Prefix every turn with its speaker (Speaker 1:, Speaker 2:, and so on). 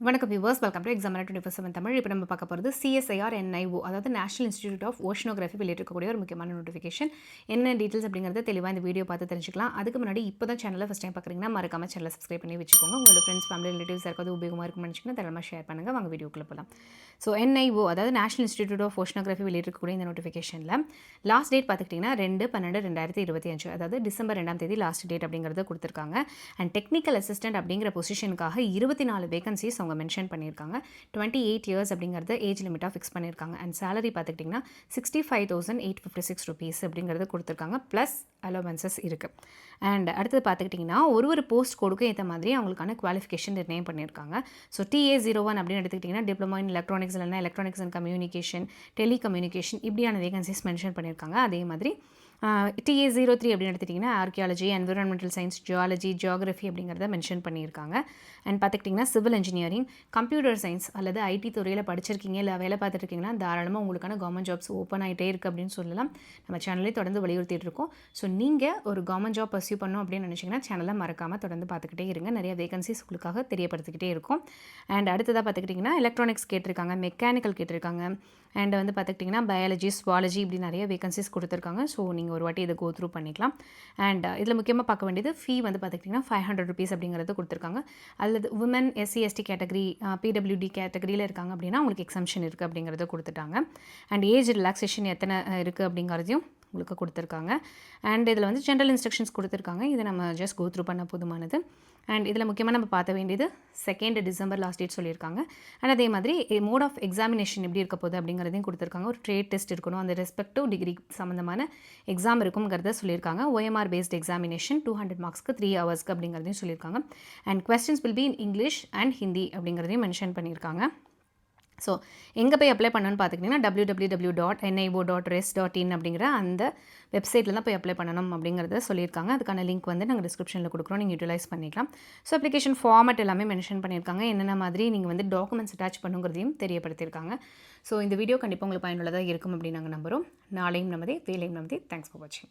Speaker 1: வணக்கம் viewers, welcome to examiner 24/7 Tamil. இப்போ நம்ம பார்க்க போகிறது சிஎஸ்ஐஆர் என்ஐஓ, அதாவது நேஷனல் இன்ஸ்டிடியூட் ஆஃப் ஓஷனோகிராஃபி வெளியிட்டிருக்கக்கூடிய ஒரு முக்கியமான நோட்டிஃபிகேஷன். என்ன டீட்டெயில்ஸ் அப்படிங்கிறத தெளிவாக இந்த வீடியோ பார்த்து தெரிஞ்சுக்கலாம். அதுக்கு முன்னாடி இப்போ தான் சேனலை ஃபஸ்ட் டைம் பார்க்குறீங்கன்னா மறக்காம சேனலை சப்ஸ்கிரைப் பண்ணி வச்சுக்கோங்க. உங்களோட ஃப்ரெண்ட்ஸ், ஃபேமிலி, ரிலேட்டிவ்ஸ் யாருக்காவது உபயோகமாக இருக்கும்னு நினச்சிங்கன்னா தரமாக ஷேர் பண்ணுங்கள். வாங்க வீடியோக்குள்ளே போகலாம். ஸோ என்ஐஓ, அதாவது நேஷனல் இன்ஸ்டிடியூட் ஆஃப் ஓஷனோகிராஃபி வெளியிட்டிருக்கக்கூடிய இந்த நோட்டிஃபிகேஷனில் லாஸ்ட் டேட் பார்த்துக்கிட்டிங்கன்னா 2/12/2025, அதாவது டிசம்பர் 2ஆம் தேதி லாஸ்ட் டேட் அப்படிங்கிறத கொடுத்துருக்காங்க. அண்ட் டெக்னிக்கல் அசிஸ்டன்ட் அப்படிங்கிற பொசிஷனுக்காக 24 வேகன்சிஸ் அவங்க மென்ஷன் பண்ணியிருக்காங்க. 28 இயர்ஸ் அப்படிங்கிறது ஏஜ் லிமிட்டாக ஃபிக்ஸ் பண்ணியிருக்காங்க. அண்ட் சேலரி பார்த்துக்கிட்டிங்கன்னா 65,856 rupees அப்படிங்கிறது கொடுத்துருக்காங்க. ப்ளஸ் அலோவன்சஸ் இருக்குது. அண்ட் அடுத்தது பார்த்துக்கிட்டிங்கன்னா ஒரு போஸ்ட் கோடுக்கும் ஏற்ற மாதிரி அவங்களுக்கான குவாலிஃபிகேஷன் நிர்ணயம் பண்ணியிருக்காங்க. ஸோ TA01 அப்படின்னு எடுத்துக்கிட்டிங்கன்னா டிப்ளமோ இன் எலக்ட்ரானிக்ஸ், இல்லைனா எலக்ட்ரானிக்ஸ் அண்ட் கம்யூனிகேஷன், டெலிகம்யூனிகேஷன் இப்படியான வேகன்சிஸ் மென்ஷன் பண்ணியிருக்காங்க. அதே மாதிரி TA03 அப்படின்னு எடுத்துட்டிங்கன்னா archaeology, environmental science, geology, geography அப்படிங்கிறத மென்ஷன் பண்ணியிருக்காங்க. அண்ட் பார்த்துக்கிட்டிங்கன்னா சிவில் இன்ஜினியரிங், கம்ப்யூட்டர் சயின்ஸ் அல்லது ஐடி துறையில் படிச்சிருக்கீங்க, இல்லை வேலை பார்த்துட்ருக்கீங்கன்னா தாராளமாக உங்களுக்கான கவர்மெண்ட் ஜாப்ஸ் ஓப்பன் ஆகிட்டே இருக்குது அப்படின்னு சொல்லலாம். நம்ம சேனலே தொடர்ந்து வலியுறுத்திட்டு இருக்கோம். ஸோ நீங்கள் ஒரு கவர்மெண்ட் ஜாப் பர்சியூ பண்ணணும் அப்படின்னு நினச்சிங்கன்னா சேனலை மறக்காமல் தொடர்ந்து பார்த்துக்கிட்டே இருங்க. நிறைய வேகன்சிஸ் உங்களுக்காக தெரியப்படுத்திக்கிட்டே இருக்கும். அண்ட் அடுத்ததாக பார்த்துக்கிட்டிங்கன்னா எலக்ட்ரானிக்ஸ் கேட்டிருக்காங்க, மெக்கானிக்கல் கேட்டிருக்காங்க. அண்ட் வந்து பார்த்துக்கிட்டிங்கன்னா பயாலஜி, ஸ்வாலஜி இப்படி நிறைய வேகன்சிஸ் கொடுத்துருக்காங்க. ஸோ நீங்கள் ஒரு வாட்டி இதை கோ த்ரூ பண்ணிக்கலாம். அண்ட் இதில் முக்கியமாக பார்க்க வேண்டியது ஃபீ வந்து பார்த்துக்கிட்டிங்கன்னா 500 rupees அப்படிங்கிறது கொடுத்துருக்காங்க. அல்லது உமன், SC/ST கேட்டகரி, PWD கேட்டகரியில் இருக்காங்க அப்படின்னா உங்களுக்கு எக்ஸம்ஷன் இருக்குது அப்படிங்கிறத கொடுத்துட்டாங்க. அண்ட் ஏஜ் ரிலாக்ஸேஷன் எத்தனை இருக்குது அப்படிங்கிறதையும் உங்களுக்கு கொடுத்துருக்காங்க. அண்ட் இதில் வந்து ஜென்ரல் இன்ஸ்ட்ரக்ஷன்ஸ் கொடுத்துருக்காங்க. இதை நம்ம ஜஸ்ட் கோ த்ரூ பண்ண போதுமானது. அண்ட் இதில் முக்கியமாக நம்ம பார்த்த வேண்டியது 2 டிசம்பர் லாஸ்ட் டேட் சொல்லியிருக்காங்க. அண்ட் அதே மாதிரி மோட் ஆஃப் எக்ஸாமினேஷன் எப்படி இருக்க போகுது அப்படிங்கிறதையும் கொடுத்துருக்காங்க. ஒரு ட்ரேட் டெஸ்ட் இருக்கணும், அந்த ரெஸ்பெக்டிவ் டிகிரி சம்மந்தமான எக்ஸாம் இருக்குங்கிறத சொல்லியிருக்காங்க. OMR பேஸ்ட் எக்ஸாமினேஷன் 200 மார்க்ஸ்க்கு 3 ஹவர்ஸ்க்கு அப்படிங்கிறதையும் சொல்லியிருக்காங்க. And questions will be in English and Hindi அப்படிங்கிறதையும் மென்ஷன் பண்ணியிருக்காங்க. ஸோ எங்கே போய் அப்ளை பண்ணணும்னு பார்த்துக்கிட்டிங்கன்னா www.nio.res.in அப்படிங்கிற அந்த வெப்சைட்டில் தான் போய் அப்ளை பண்ணணும் அப்படிங்கிறத சொல்லியிருக்காங்க. அதுக்கான லிங்க் வந்து நாங்கள் டிஸ்கிரிப்ஷனில் கொடுக்குறோம், நீங்கள் யூட்டிலைஸ் பண்ணிக்கலாம். ஸோ அப்ளிகேஷன் ஃபார்மட் எல்லாமே மென்ஷன் பண்ணியிருக்காங்க. என்னென்ன மாதிரி நீங்கள் வந்து டாக்குமெண்ட்ஸ் அட்டாச் பண்ணுங்கிறதையும் தெரியப்படுத்தியிருக்காங்க. ஸோ இந்த வீடியோ கண்டிப்பாக உங்களுக்கு பயனுள்ளதாக இருக்கும் அப்படின்னு நாங்கள் நம்புகிறோம். நாளையும் நமதே, வேலையும் நமதே. தேங்க்ஸ் ஃபார் வாட்சிங்.